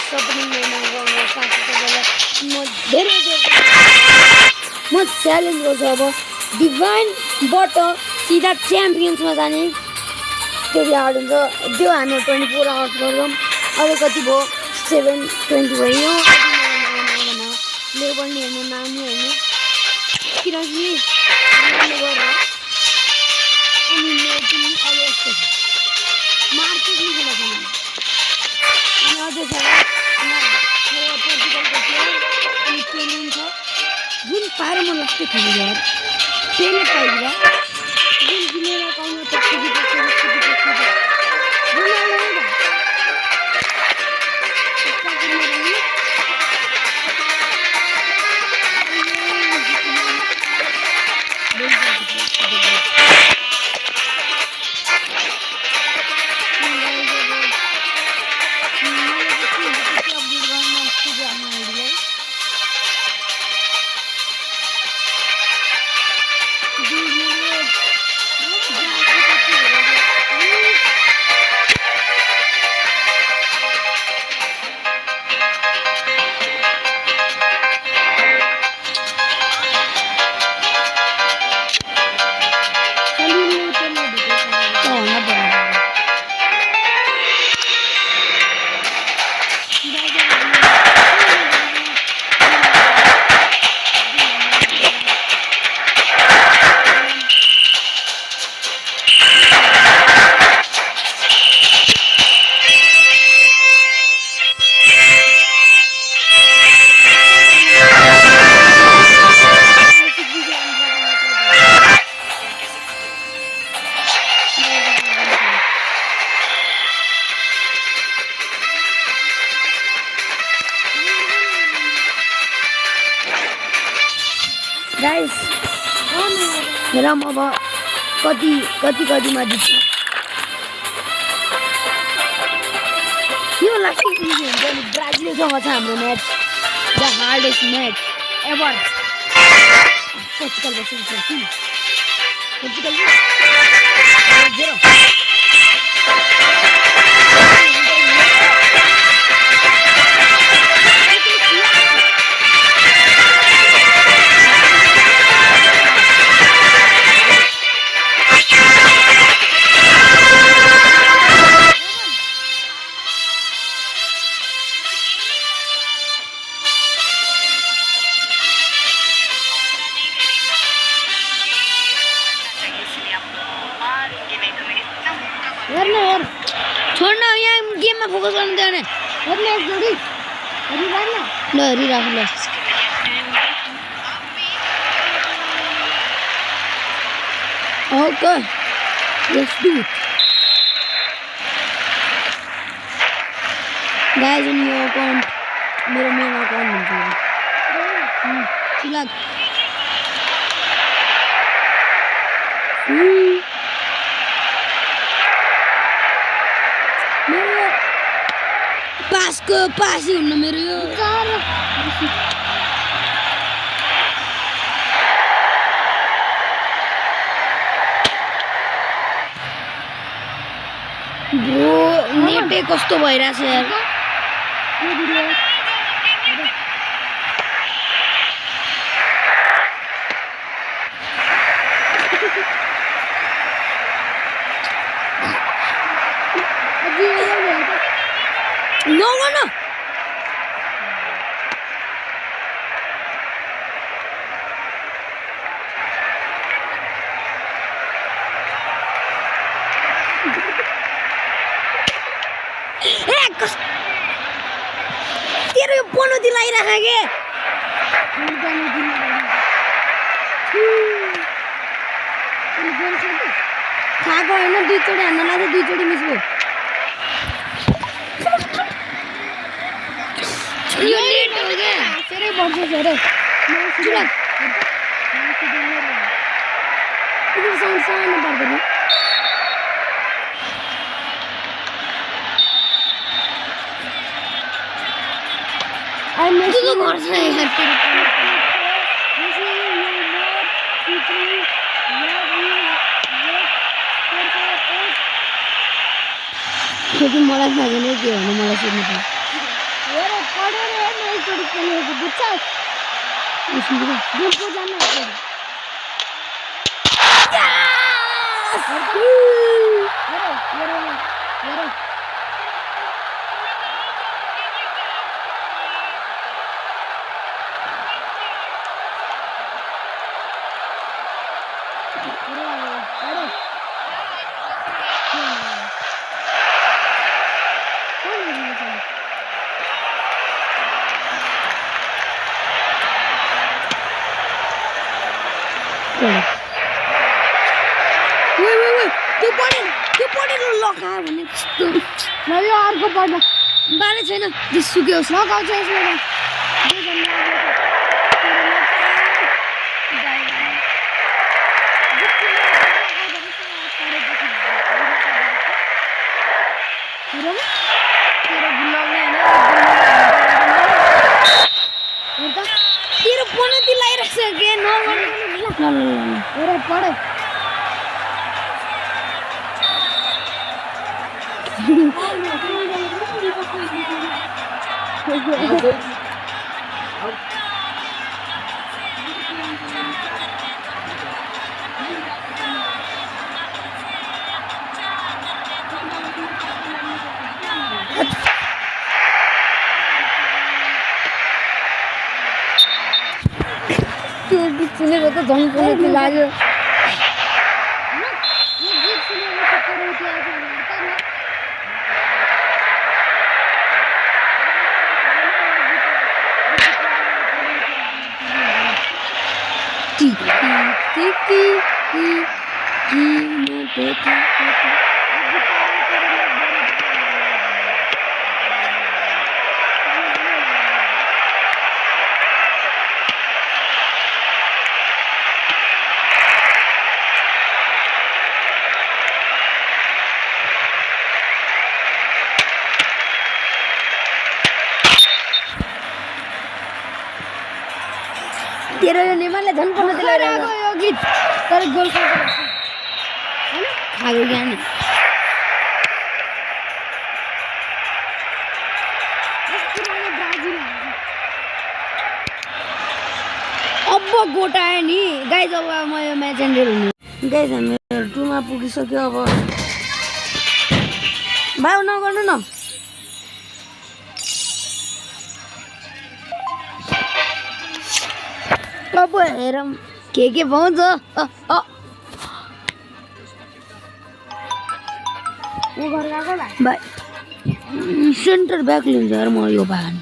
Supporting गर्नुहोस् साथै तपाईँलाई म धेरै म च्यालेन्ज गर्छु अब डिभाइनबाट सिधा च्याम्पियन्समा जाने त्यति हार्ड हुन्छ त्यो हामी 24 आवर्स गर्छौँ अब कति भयो 7:20 भयो लेभल नि हेर्नु नानी हेर्नु किनकि गरेर अनि पनि अहिले यस्तो छ मार्केट नि खेला छैन अनि अझै छ पोर्टुगलको प्लेयर अनि पेलिङ छ जुन पाएर म लास्टै खेल्नु यार पेले पाइदिएर जुन जिमेर पाउनु त गाइस हेरौँ अब कतिमा जित्छ यो लास्ट हुन्छ नि ब्राजिलसँग छ हाम्रो match the hardest match ever Portugal versus Brazil Portugal 0 यार छोड्न यहाँ गेममा फोकस गर्नु दिएन हेर्ने एक जोडी ल हेरिराख्नु ल okay let's do it guys in yo account मेरो मेन अकाउन्ट हुन्छ फिलहाल पासै हुन्न मेरो यो ब्रो नेटै कस्तो भइरहेछ यार No. तेरो यो बोनो दिलाइराख के खाएको होइन दुईचोटि हान्न लाग्यो दुईचोटि मिस भयो यो लेट हो क्या तेरै वर्ष धेरै सानो पर्दैन के गर्छ मलाई थाहा छैन के भन्नु मलाई सोध्नु पर्छ अरे पढे रे नहीं छोड़ी खेलेगी बुच्चा इसमें गेम को जाना है अरे लगायो भने कस्तो ल यो अर्को पढ्दा बाले छैन जिसुकै होस् लगाउँछ यसमा तेरो पनौती लागिरहेछ के नगर्नु ल पढे सुनेको त झन् पनौती लाग्यो तेरो यो नेमाले झन् पनौती लगाइरहेको यो गीत तर गोल खाएको ज्ञान अब गोटा आयो नि गाइज अब म यो म्याच एन्डेड हुने गाइज हामी 2 मा पुगिसक्यो अब भाउ नगर्नु न अब हेरौँ के पाउँछ सेन्टर ब्याक लिन्छ यार म यो भान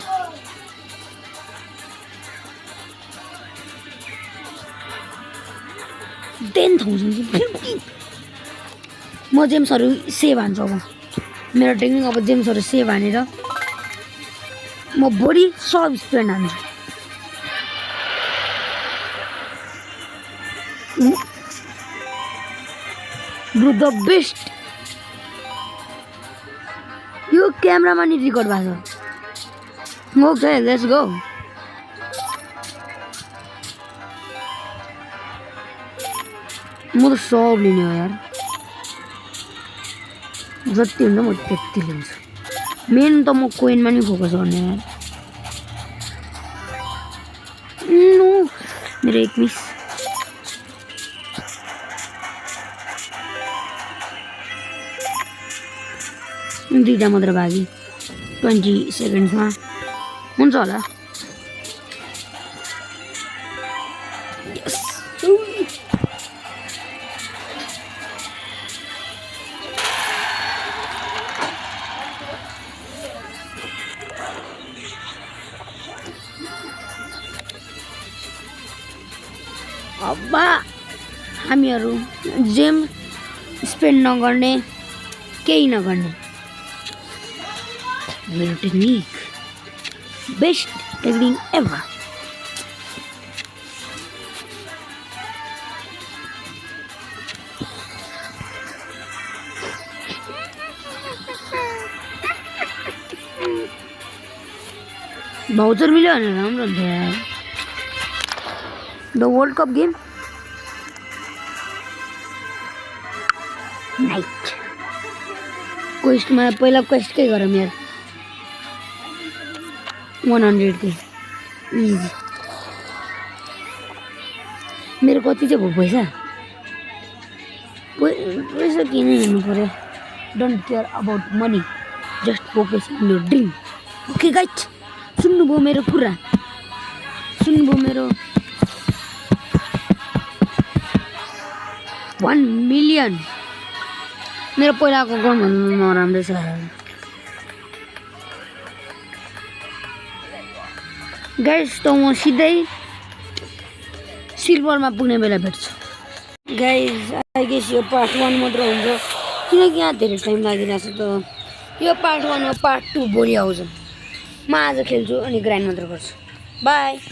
10,050 म जेम्सहरू सेभ हान्छु अब मेरो टेक्निक अब जेम्सहरू सेभ हानेर म बढी सब स्पेन्ड हान्छु Bro, the best. यो क्यामेरामा नि रेकर्ड भएको छ ओके लेट्स गो म त सब लिने हो यार जति हुन्छ म त्यति लिन्छु मेन त म कोइनमा नि फोकस गर्ने यार नो मेरो एक मिस दुईटा मात्र भागी 20 सेकेन्ड्समा हुन्छ होला अब हामीहरू जेम स्पेन्ड नगर्ने केही नगर्ने मेरो technique best technique ever voucher मिल्यो भने राम्रो हुन्छ यार the world cup game night क्वेस्टमा पहिला क्वेस्ट के गरौँ यार 100K इजी। मेरो कति चाहिँ भयो पैसा पैसा किन हेर्नु पऱ्यो। Don't care about money, just focus in your dream. Okay guys, सुन्नुभयो मेरो कुरा, सुन्नुभयो मेरो 1 मिलियन। मेरो पहिलाको अकाउन्ट भन्नु नराम्रो छ गाइस। त म सिधै सिल्भरमा पुग्ने बेला भेट्छु गाइस। आई गेस यो पार्ट 1 मात्र हुन्छ किनकि यहाँ धेरै टाइम लागिरहेछ। त यो पार्ट 1 हो, पार्ट 2 भोलि आउँछ। म आज खेल्छु अनि ग्राइन्ड मात्र गर्छु। बाई।